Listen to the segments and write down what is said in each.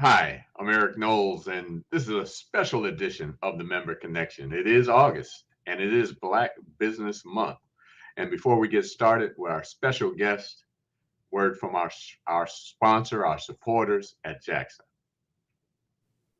Hi, I'm Eric Knowles, and this is a special edition of the Member Connection. It is August, and it is Black Business Month. And before we get started with our special guest, word from our sponsor, our supporters at Jackson.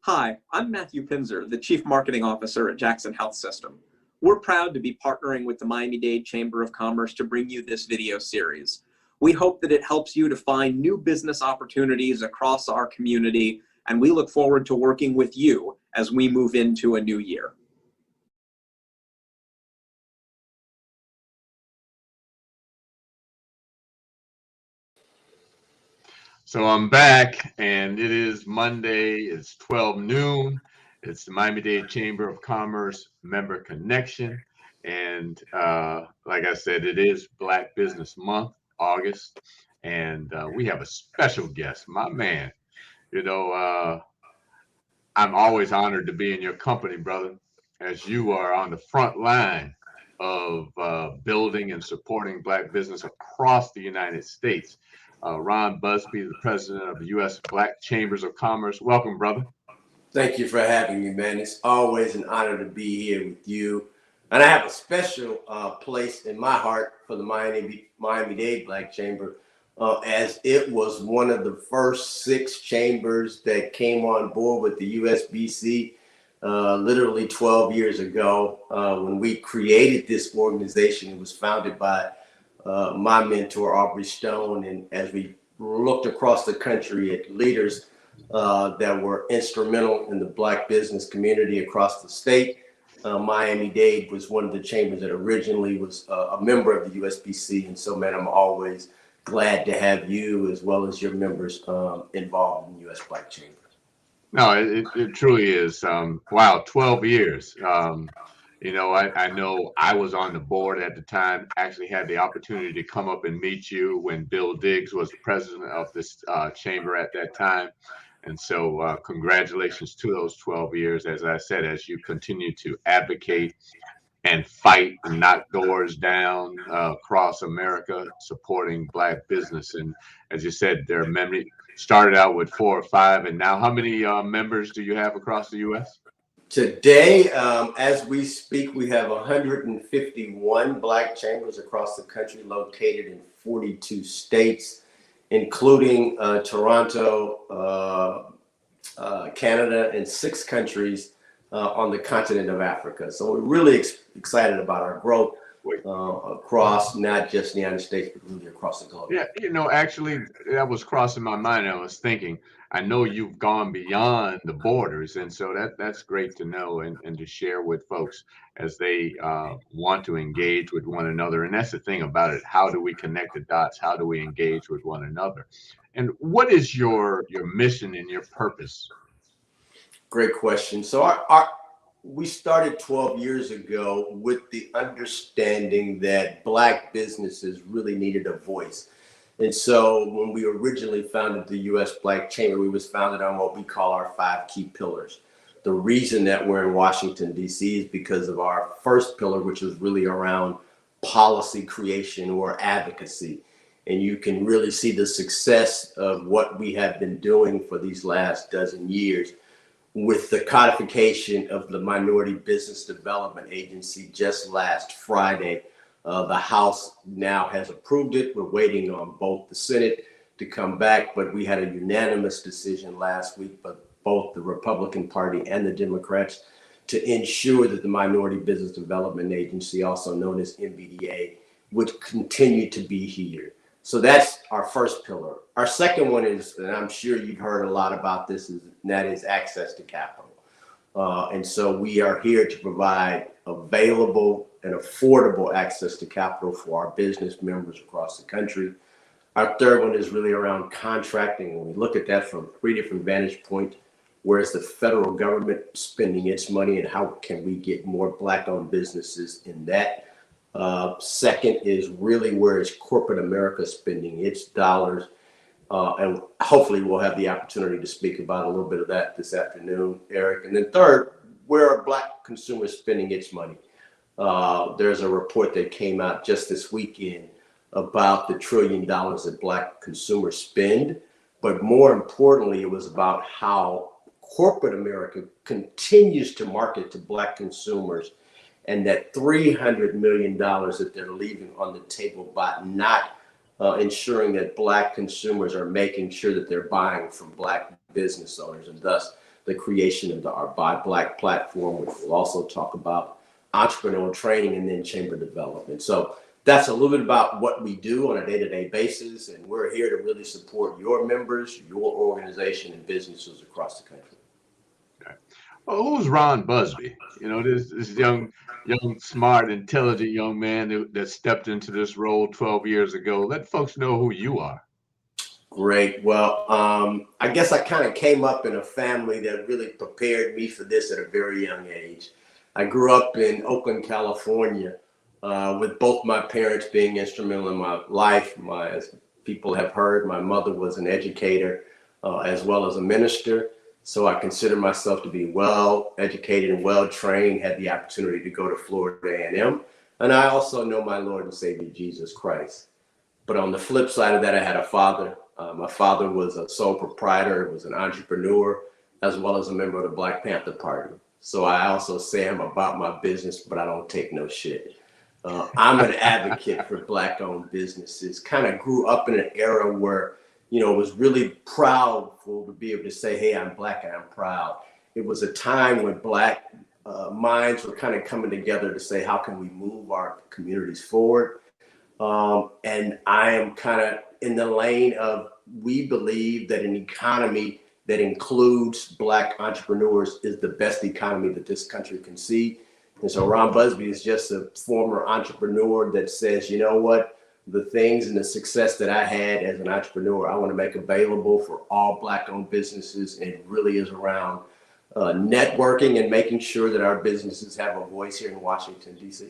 Hi, I'm Matthew Pinzer, the Chief Marketing Officer at Jackson Health System. We're proud to be partnering with the Miami-Dade Chamber of Commerce to bring you this video series. We hope that it helps you to find new business opportunities across our community, and we look forward to working with you as we move into a new year. So I'm back, and it is Monday. It's 12 noon. It's the Miami-Dade Chamber of Commerce Member Connection. And like I said, it is Black Business Month, August. And we have a special guest, my man. I'm always honored to be in your company, brother, as you are on the front line of building and supporting Black business across the United States. Ron Busby, the president of the U.S. Black Chambers of Commerce. Welcome, brother. Thank you for having me, man. It's always an honor to be here with you. And I have a special place in my heart for the Miami-Dade Black Chamber, as it was one of the first 6 chambers that came on board with the USBC literally 12 years ago. When we created this organization, it was founded by my mentor, Aubrey Stone. And as we looked across the country at leaders that were instrumental in the Black business community across the state, Miami-Dade was one of the chambers that originally was a member of the USBC. And so, man, I'm always glad to have you as well as your members involved in U.S. Black Chamber. No, it truly is. Wow, 12 years. I know I was on the board at the time, actually had the opportunity to come up and meet you when Bill Diggs was the president of this chamber at that time. And so congratulations to those 12 years, as I said, as you continue to advocate and fight and knock doors down across America, supporting Black business. And as you said, there are many, started out with 4 or 5, and now how many members do you have across the U.S.? Today, as we speak, we have 151 Black chambers across the country located in 42 states, including Toronto, Canada, and 6 countries on the continent of Africa. So we're really excited about our growth across not just the United States, but really across the globe. Yeah, actually, that was crossing my mind. I was thinking, I know you've gone beyond the borders, and so that's great to know and to share with folks as they want to engage with one another. And that's the thing about it. How do we connect the dots? How do we engage with one another? And what is your mission and your purpose? Great question. So we started 12 years ago with the understanding that Black businesses really needed a voice. And so when we originally founded the U.S. Black Chamber, we was founded on what we call our 5 key pillars. The reason that we're in Washington, D.C. is because of our first pillar, which is really around policy creation or advocacy. And you can really see the success of what we have been doing for these last dozen years with the codification of the Minority Business Development Agency just last Friday. The House now has approved it. We're waiting on both the Senate to come back, but we had a unanimous decision last week, but both the Republican Party and the Democrats, to ensure that the Minority Business Development Agency, also known as MBDA, would continue to be here. So that's our first pillar. Our second one is, and I'm sure you've heard a lot about this, and that is access to capital. And so we are here to provide available and affordable access to capital for our business members across the country. Our third one is really around contracting. And we look at that from 3 different vantage points. Where is the federal government spending its money, and how can we get more Black-owned businesses in that? Second is really where is corporate America spending its dollars? And hopefully we'll have the opportunity to speak about a little bit of that this afternoon, Eric. And then third, where are Black consumers spending its money? There's a report that came out just this weekend about the $1 trillion that Black consumers spend But more importantly, it was about how corporate America continues to market to Black consumers, and that $300 million that they're leaving on the table by not ensuring that Black consumers are making sure that they're buying from Black business owners, and thus the creation of our Buy Black platform, which we'll also talk about entrepreneurial training and then chamber development. So that's a little bit about what we do on a day-to-day basis, and we're here to really support your members, your organization, and businesses across the country. Okay. Well, who's Ron Busby? You know, this young, smart, intelligent young man that stepped into this role 12 years ago. Let folks know who you are. Great. Well, I guess I kind of came up in a family that really prepared me for this at a very young age. I grew up in Oakland, California, with both my parents being instrumental in my life. As people have heard, my mother was an educator as well as a minister. So I consider myself to be well educated and well trained, had the opportunity to go to Florida A&M. And I also know my Lord and Savior, Jesus Christ. But on the flip side of that, I had a father. My father was a sole proprietor, was an entrepreneur, as well as a member of the Black Panther Party. So I also say I'm about my business, but I don't take no shit. I'm an advocate for Black-owned businesses. Kind of grew up in an era where, you know, was really proudful to be able to say, hey, I'm Black and I'm proud. It was a time when Black minds were kind of coming together to say, how can we move our communities forward? And I am kind of in the lane of, we believe that an economy that includes Black entrepreneurs is the best economy that this country can see. And so Ron Busby is just a former entrepreneur that says, you know what, the things and the success that I had as an entrepreneur, I want to make available for all Black-owned businesses. And it really is around networking and making sure that our businesses have a voice here in Washington, D.C.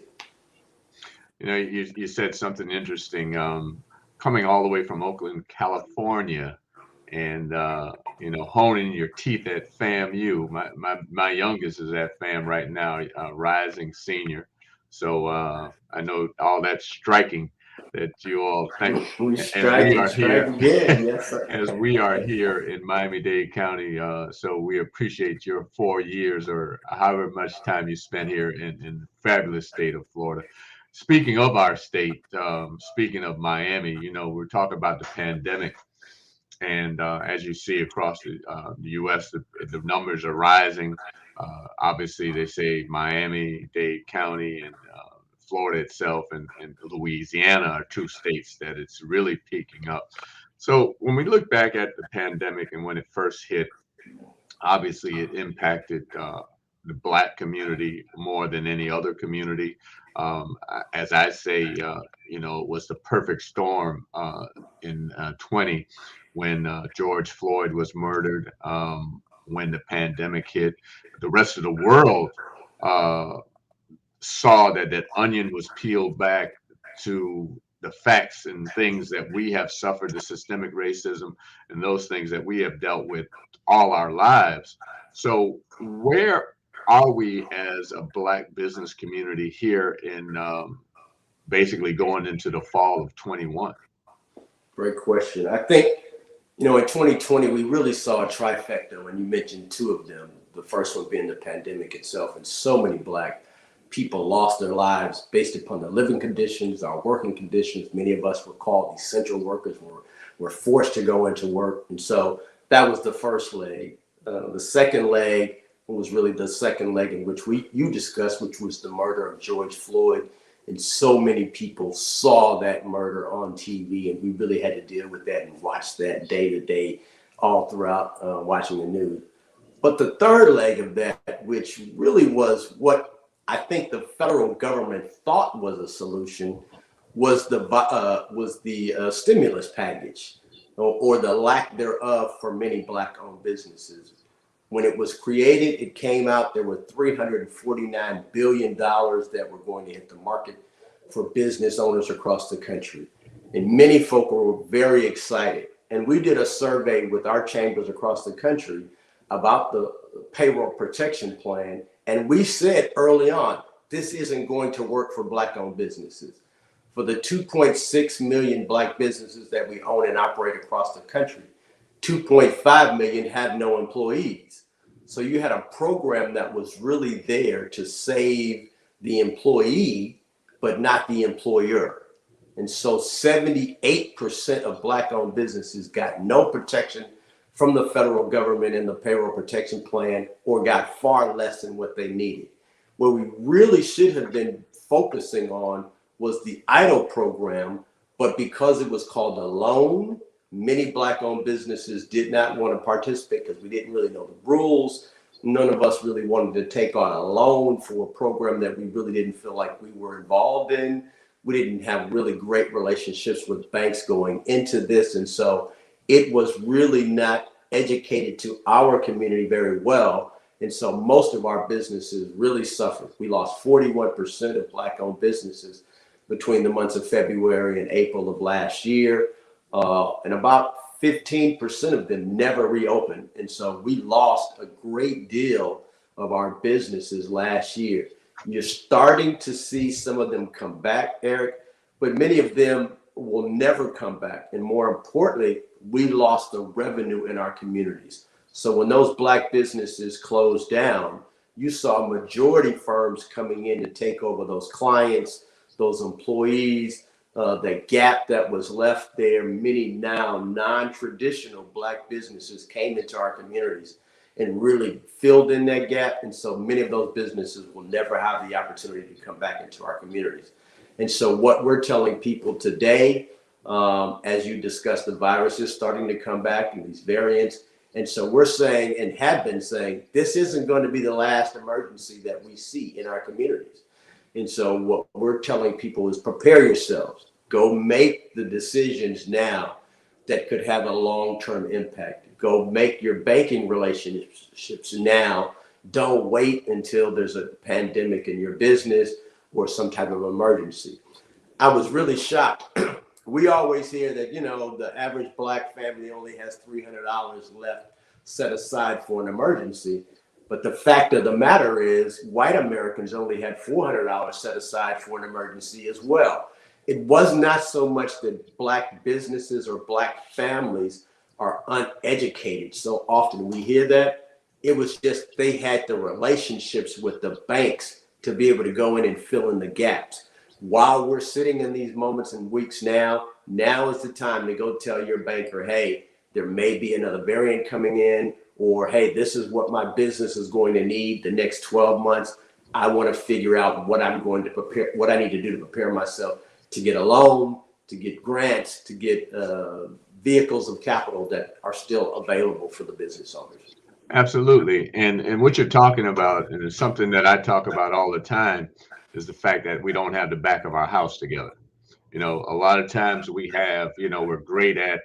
You know, you said something interesting, coming all the way from Oakland, California, and you know, honing your teeth at FAMU. My youngest is at FAM right now, rising senior. So I know all that's striking that you all think as we are here, yes, as we are here in Miami-Dade County. So we appreciate your 4 years or however much time you spent here in the fabulous state of Florida. Speaking of our state, speaking of Miami, you know, we're talking about the pandemic. And as you see across the U.S., the numbers are rising. Obviously, they say Miami-Dade County and Florida itself and Louisiana are two states that it's really peaking up. So when we look back at the pandemic and when it first hit, obviously it impacted the Black community more than any other community. As I say, you know, it was the perfect storm in 20 when George Floyd was murdered, when the pandemic hit. The rest of the world saw that onion was peeled back to the facts and things that we have suffered, the systemic racism and those things that we have dealt with all our lives. So where are we as a Black business community here in basically going into the fall of 21? Great question. I think, you know, in 2020, we really saw a trifecta when you mentioned two of them. The first one being the pandemic itself, and so many Black people lost their lives based upon the living conditions, our working conditions. Many of us were called essential workers, were forced to go into work. And so that was the first leg. The second leg was really the second leg in which you discussed, which was the murder of George Floyd. And so many people saw that murder on TV, and we really had to deal with that and watch that day to day all throughout watching the news. But the third leg of that, which really was what I think the federal government thought was a solution, was the stimulus package, or the lack thereof for many Black-owned businesses. When it was created, it came out, there were $349 billion that were going to hit the market for business owners across the country. And many folk were very excited. And we did a survey with our chambers across the country about the payroll protection plan. And we said early on, this isn't going to work for Black-owned businesses. For the 2.6 million Black businesses that we own and operate across the country, 2.5 million have no employees. So you had a program that was really there to save the employee, but not the employer. And so 78% of Black-owned businesses got no protection from the federal government in the payroll protection plan, or got far less than what they needed. What we really should have been focusing on was the EIDL program, but because it was called a loan, many Black-owned businesses did not want to participate because we didn't really know the rules. None of us really wanted to take on a loan for a program that we really didn't feel like we were involved in. We didn't have really great relationships with banks going into this. And so it was really not educated to our community very well. And so most of our businesses really suffered. We lost 41% of Black-owned businesses between the months of February and April of last year. And about 15% of them never reopened. And so we lost a great deal of our businesses last year. You're starting to see some of them come back, Eric, but many of them will never come back. And more importantly, we lost the revenue in our communities. So when those Black businesses closed down, you saw majority firms coming in to take over those clients, those employees, the gap that was left there. Many now non-traditional Black businesses came into our communities and really filled in that gap. And so many of those businesses will never have the opportunity to come back into our communities. And so what we're telling people today, as you discussed, the virus is starting to come back and these variants. And so we're saying, and have been saying, this isn't going to be the last emergency that we see in our communities. And so what we're telling people is prepare yourselves. Go make the decisions now that could have a long-term impact. Go make your banking relationships now. Don't wait until there's a pandemic in your business or some type of emergency. I was really shocked. We always hear that, you know, the average Black family only has $300 left set aside for an emergency. But the fact of the matter is white Americans only had $400 set aside for an emergency as well. It was not so much that Black businesses or Black families are uneducated. So often we hear that. It was just they had the relationships with the banks to be able to go in and fill in the gaps. While we're sitting in these moments and weeks now is the time to go tell your banker, hey, there may be another variant coming in, or hey, this is what my business is going to need the next 12 months. I want to figure out what I'm going to prepare, what I need to do to prepare myself to get a loan, to get grants, to get vehicles of capital that are still available for the business owners. Absolutely. And what you're talking about, and it's something that I talk about all the time, is the fact that we don't have the back of our house together. You know, a lot of times we have, you know, we're great at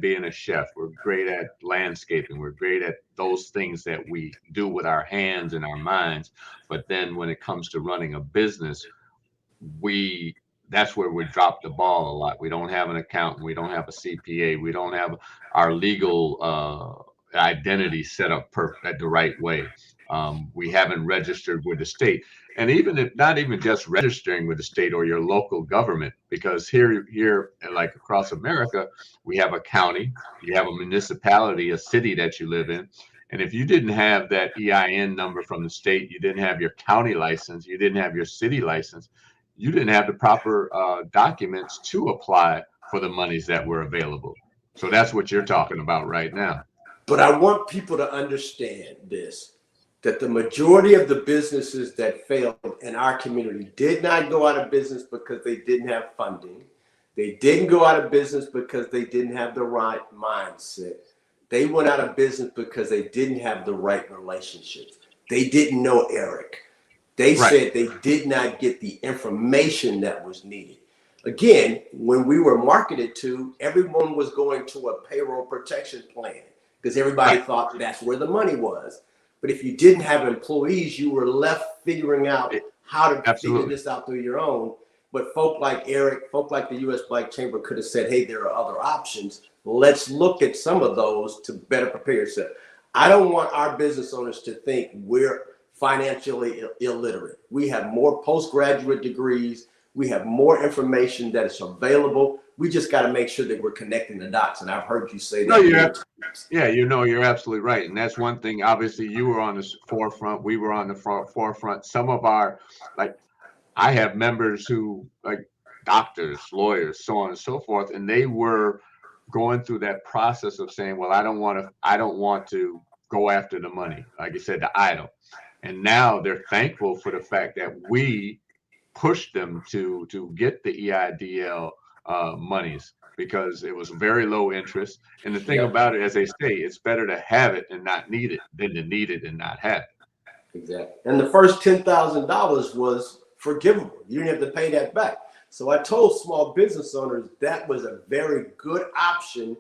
being a chef. We're great at landscaping. We're great at those things that we do with our hands and our minds. But then when it comes to running a business, that's where we drop the ball a lot. We don't have an accountant. We don't have a CPA. We don't have our legal identity set up at the right way. We haven't registered with the state. And even if not even just registering with the state or your local government, because here like across America, we have a county, you have a municipality, a city that you live in. And if you didn't have that EIN number from the state, you didn't have your county license, you didn't have your city license, you didn't have the proper documents to apply for the monies that were available. So that's what you're talking about right now. But I want people to understand this, that the majority of the businesses that failed in our community did not go out of business because they didn't have funding. They didn't go out of business because they didn't have the right mindset. They went out of business because they didn't have the right relationships. They didn't know Eric. They said they did not get the information that was needed. Again, when we were marketed to, everyone was going to a payroll protection plan because everybody thought that's where the money was. But if you didn't have employees, you were left figuring out how to figure this out through your own. But folk like Eric, folk like the U.S. Black Chamber could have said, hey, there are other options. Let's look at some of those to better prepare yourself. I don't want our business owners to think we're financially illiterate. We have more postgraduate degrees. We have more information that is available. We just got to make sure that we're connecting the dots. And I've heard you say that. No, yeah, you're absolutely right. And that's one thing. Obviously, you were on the forefront. We were on the forefront. Some of our, like, I have members who, like, doctors, lawyers, so on and so forth, and they were going through that process of saying, well, I don't want to go after the money, like you said, the idol. And now they're thankful for the fact that we pushed them to get the EIDL monies, because it was very low interest. And the thing about it, as they say, it's better to have it and not need it than to need it and not have it. Exactly. And the first $10,000 was forgivable. You didn't have to pay that back. So I told small business owners that was a very good option,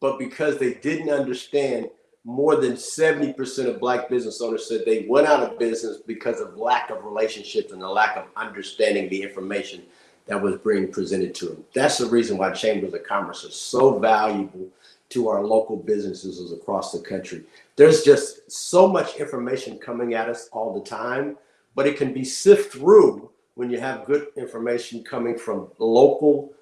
but because they didn't understand, more than 70% of Black business owners said they went out of business because of lack of relationships and the lack of understanding the information that was being presented to them. That's the reason why Chambers of Commerce are so valuable to our local businesses across the country. There's just so much information coming at us all the time, but it can be sifted through when you have good information coming from local,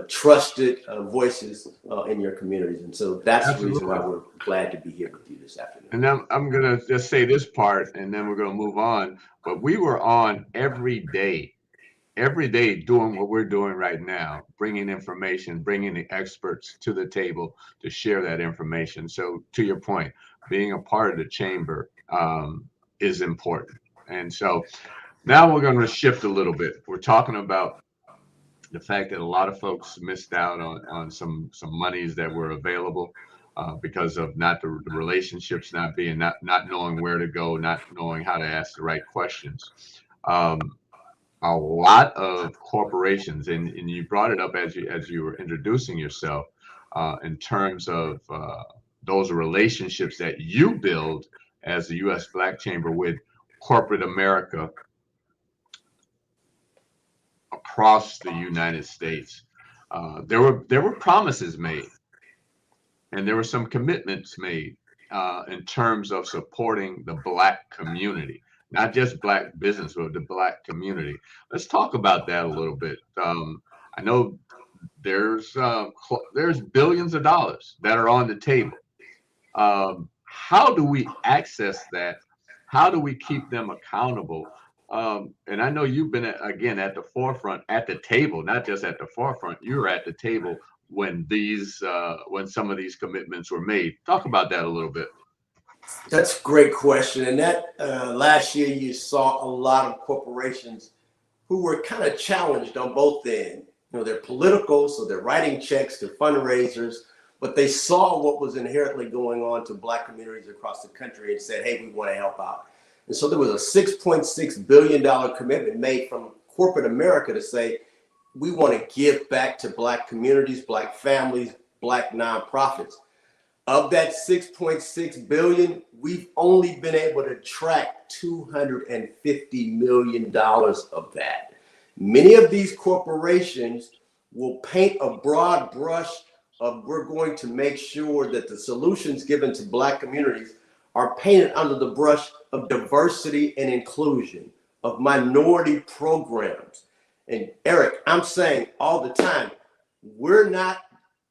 trusted voices in your communities. And so that's Absolutely. The reason why we're glad to be here with you this afternoon. And I'm going to just say this part, and then we're going to move on. But we were on every day doing what we're doing right now, bringing information, bringing the experts to the table to share that information. So to your point, being a part of the chamber is important. And so now we're going to shift a little bit. We're talking about the fact that a lot of folks missed out on some monies that were available because of not the relationships not knowing where to go, not knowing how to ask the right questions. A lot of corporations, and you brought it up as you were introducing yourself, in terms of those relationships that you build as the U.S. Black Chamber with corporate America across the United States. There were promises made, and there were some commitments made in terms of supporting the Black community, not just Black business, but the Black community. Let's talk about that a little bit. I know there's billions of dollars that are on the table. How do we access that? How do we keep them accountable? And I know you've been at the forefront, at the table, not just at the forefront. You were at the table when some of these commitments were made. Talk about that a little bit. That's a great question. And that last year you saw a lot of corporations who were kind of challenged on both ends. They're political, so they're writing checks to fundraisers, but they saw what was inherently going on to Black communities across the country and said, hey, we want to help out. And so there was a $6.6 billion commitment made from corporate America to say, we want to give back to Black communities, Black families, Black nonprofits. Of that $6.6 billion, we've only been able to track $250 million of that. Many of these corporations will paint a broad brush of we're going to make sure that the solutions given to Black communities are painted under the brush of diversity and inclusion, of minority programs. And Eric, I'm saying all the time, we're not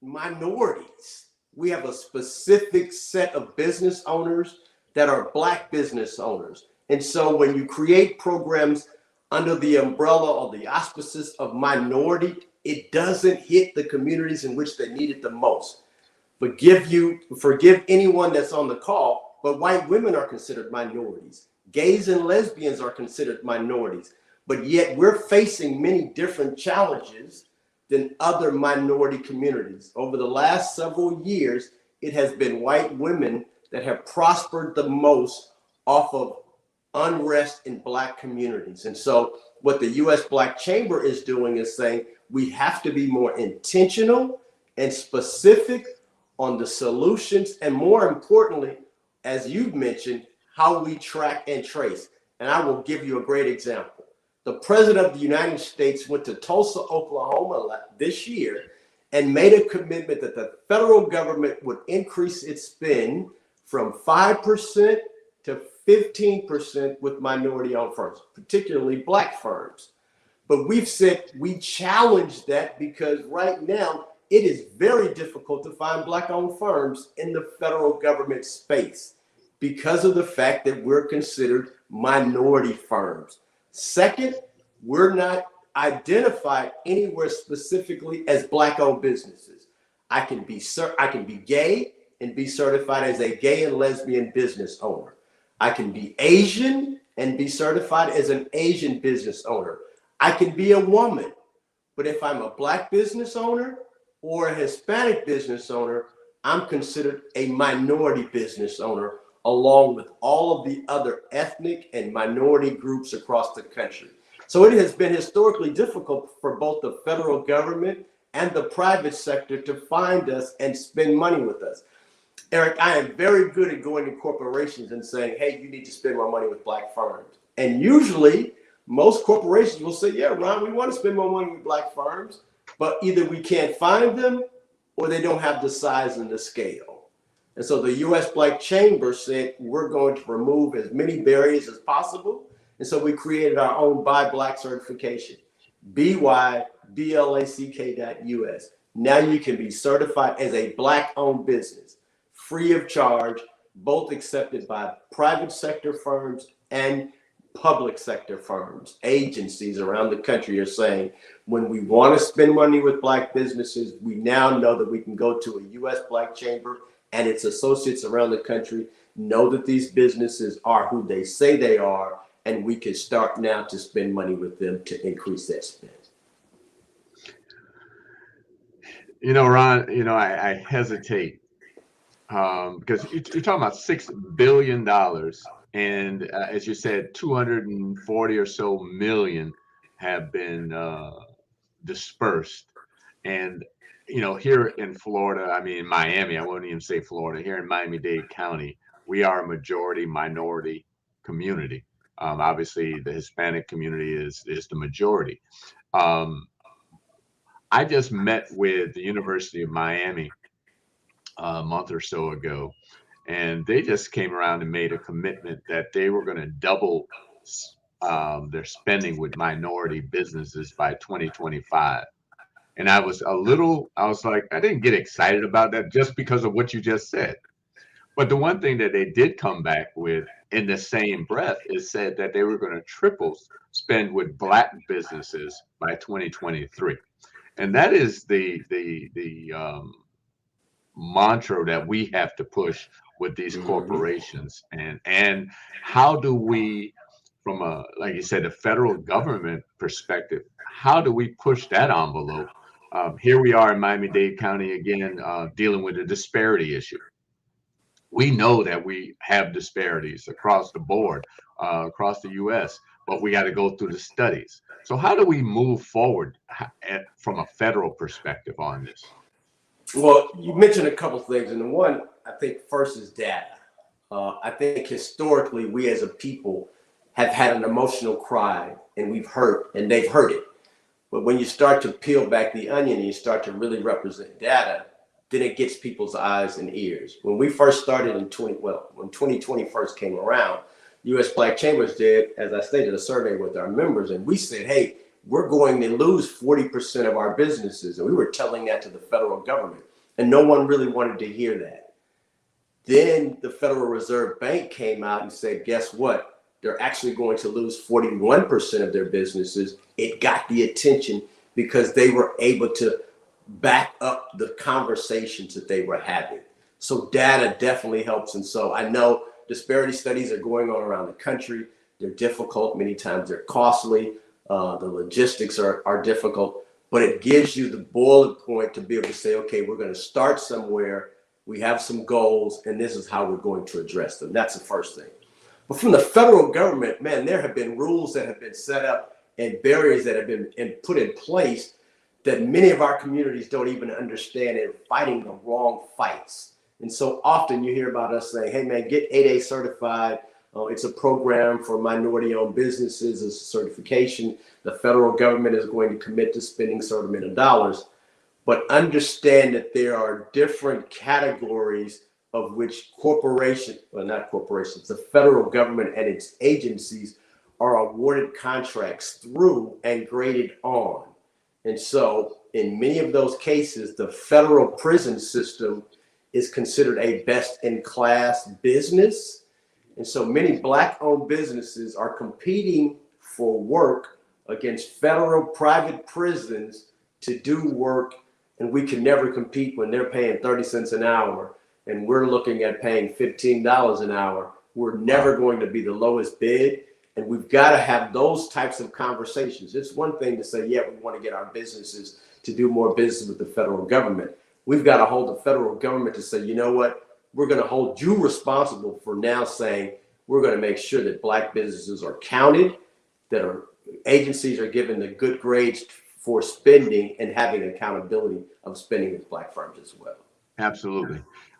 minorities. We have a specific set of business owners that are Black business owners. And so when you create programs under the umbrella or the auspices of minority, it doesn't hit the communities in which they need it the most. Forgive anyone that's on the call, but white women are considered minorities. Gays and lesbians are considered minorities, but yet we're facing many different challenges than other minority communities. Over the last several years, it has been white women that have prospered the most off of unrest in Black communities. And so what the U.S. Black Chamber is doing is saying we have to be more intentional and specific on the solutions, and more importantly, as you've mentioned, how we track and trace. And I will give you a great example. The President of the United States went to Tulsa, Oklahoma this year and made a commitment that the federal government would increase its spend from 5% to 15% with minority-owned firms, particularly Black firms. But we've said we challenge that because right now it is very difficult to find Black-owned firms in the federal government space because of the fact that we're considered minority firms. Second, we're not identified anywhere specifically as Black-owned businesses. I can be gay and be certified as a gay and lesbian business owner. I can be Asian and be certified as an Asian business owner. I can be a woman, but if I'm a Black business owner or a Hispanic business owner, I'm considered a minority business owner, along with all of the other ethnic and minority groups across the country. So it has been historically difficult for both the federal government and the private sector to find us and spend money with us. Eric, I am very good at going to corporations and saying, hey, you need to spend more money with Black firms. And usually most corporations will say, yeah, Ron, we want to spend more money with Black firms, but either we can't find them or they don't have the size and the scale. And so the U.S. Black Chamber said, we're going to remove as many barriers as possible. And so we created our own Buy Black certification, byblack.us. Now you can be certified as a Black-owned business, free of charge, both accepted by private sector firms and public sector firms. Agencies around the country are saying, when we want to spend money with Black businesses, we now know that we can go to a U.S. Black Chamber and its associates around the country know that these businesses are who they say they are, and we can start now to spend money with them to increase that spend. You know, Ron, I hesitate because you're talking about $6 billion. And as you said, 240 or so million have been dispersed. And, here in Florida, I mean, Miami, I won't even say Florida, here in Miami-Dade County, we are a majority minority community. Obviously, the Hispanic community is the majority. I just met with the University of Miami a month or so ago, and they just came around and made a commitment that they were going to double their spending with minority businesses by 2025. And I was like, I didn't get excited about that just because of what you just said. But the one thing that they did come back with in the same breath is said that they were going to triple spend with Black businesses by 2023. And that is the mantra that we have to push with these corporations. And how do we, from like you said, the federal government perspective, how do we push that envelope? Here we are in Miami-Dade County again, dealing with a disparity issue. We know that we have disparities across the board, across the U.S., but we got to go through the studies. So how do we move forward from a federal perspective on this? Well, you mentioned a couple things, and the one I think first is data. I think historically we as a people have had an emotional cry, and we've hurt, and they've heard it. But when you start to peel back the onion and you start to really represent data, then it gets people's eyes and ears. When we first started when 2020 first came around, U.S. Black Chambers did, as I stated, a survey with our members, and we said, hey, we're going to lose 40% of our businesses. And we were telling that to the federal government, and no one really wanted to hear that. Then the Federal Reserve Bank came out and said, guess what? They're actually going to lose 41% of their businesses. It got the attention because they were able to back up the conversations that they were having. So data definitely helps. And so I know disparity studies are going on around the country. They're difficult. Many times they're costly. The logistics are difficult, but it gives you the bullet point to be able to say, okay, we're going to start somewhere. We have some goals, and this is how we're going to address them. That's the first thing. But from the federal government, man, there have been rules that have been set up and barriers that have been put in place that many of our communities don't even understand, and fighting the wrong fights. And so often you hear about us saying, hey, man, get 8A certified. It's a program for minority-owned businesses. It's a certification. The federal government is going to commit to spending certain amount of dollars. But understand that there are different categories of which the federal government and its agencies are awarded contracts through and graded on. And so in many of those cases, the federal prison system is considered a best-in-class business. And so many Black-owned businesses are competing for work against federal private prisons to do work, and we can never compete when they're paying 30 cents an hour and we're looking at paying $15 an hour. We're never going to be the lowest bid, and we've got to have those types of conversations. It's one thing to say, yeah, we want to get our businesses to do more business with the federal government. We've got to hold the federal government to say, you know what, we're going to hold you responsible for now saying we're going to make sure that Black businesses are counted, that our agencies are given the good grades for spending and having accountability of spending with Black firms as well. Absolutely.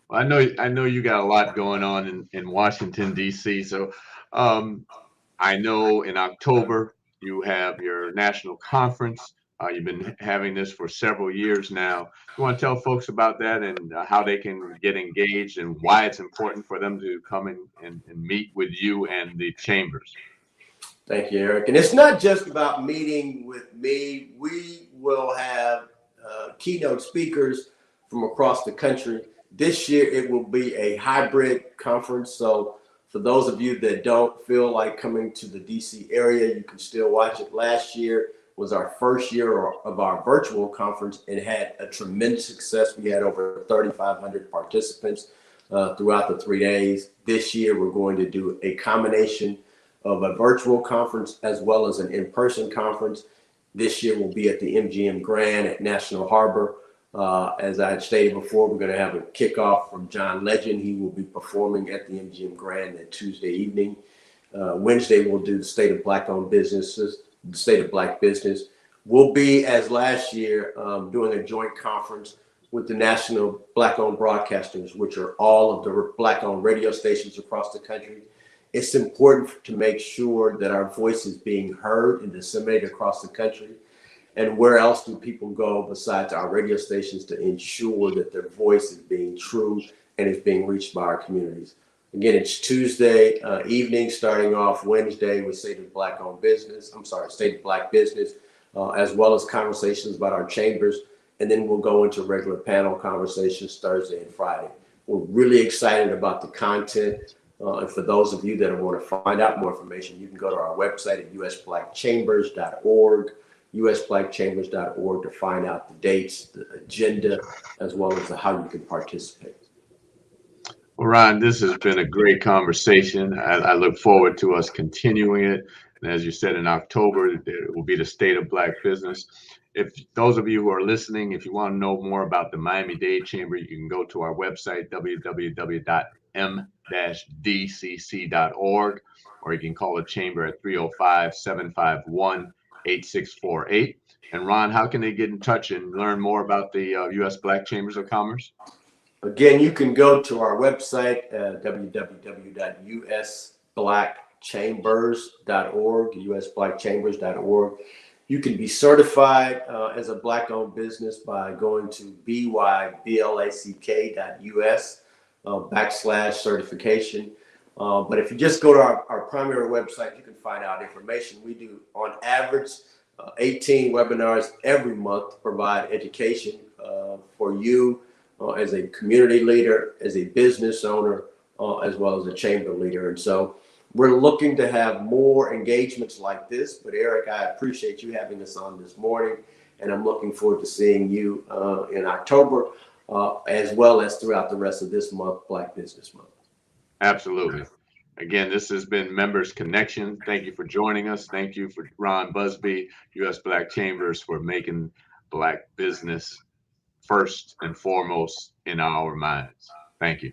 Well, I know you got a lot going on in Washington, D.C. So I know in October you have your national conference. You've been having this for several years now. You want to tell folks about that and how they can get engaged and why it's important for them to come and meet with you and the chambers? Thank you, Eric. And it's not just about meeting with me. We will have keynote speakers from across the country. This year, it will be a hybrid conference. So for those of you that don't feel like coming to the DC area, you can still watch it. Last year was our first year of our virtual conference and had a tremendous success. We had over 3,500 participants throughout the 3 days. This year, we're going to do a combination of a virtual conference as well as an in-person conference. This year will be at the MGM Grand at National Harbor. As I had stated before, we're going to have a kickoff from John Legend. He will be performing at the MGM Grand that Tuesday evening. Wednesday, we'll do the State of Black-owned businesses, the State of Black business. We'll be, as last year, doing a joint conference with the National Black-owned broadcasters, which are all of the Black-owned radio stations across the country. It's important to make sure that our voice is being heard and disseminated across the country. And where else do people go besides our radio stations to ensure that their voice is being true and is being reached by our communities? Again, it's Tuesday evening, starting off Wednesday with State of Black business, as well as conversations about our chambers. And then we'll go into regular panel conversations Thursday and Friday. We're really excited about the content. And for those of you that want to find out more information, you can go to our website at usblackchambers.org, usblackchambers.org to find out the dates, the agenda, as well as how you can participate. Well, Ron, this has been a great conversation. I look forward to us continuing it. And as you said, in October, it will be the State of Black Business. If those of you who are listening, if you want to know more about the Miami-Dade Chamber, you can go to our website, www.m-dcc.org, or you can call the chamber at 305-751-8648. And Ron, how can they get in touch and learn more about the U.S. Black Chambers of Commerce? Again, you can go to our website, www.usblackchambers.org, usblackchambers.org. You can be certified as a Black-owned business by going to byblack.us/certification. But if you just go to our primary website, you can find out information. We do, on average, 18 webinars every month to provide education for you as a community leader, as a business owner, as well as a chamber leader. And so we're looking to have more engagements like this. But Eric, I appreciate you having us on this morning, and I'm looking forward to seeing you in October, as well as throughout the rest of this month, Black Business Month. Absolutely. Again, this has been Members Connection. Thank you for joining us. Thank you for Ron Busby, U.S. Black Chambers, for making Black business first and foremost in our minds. Thank you.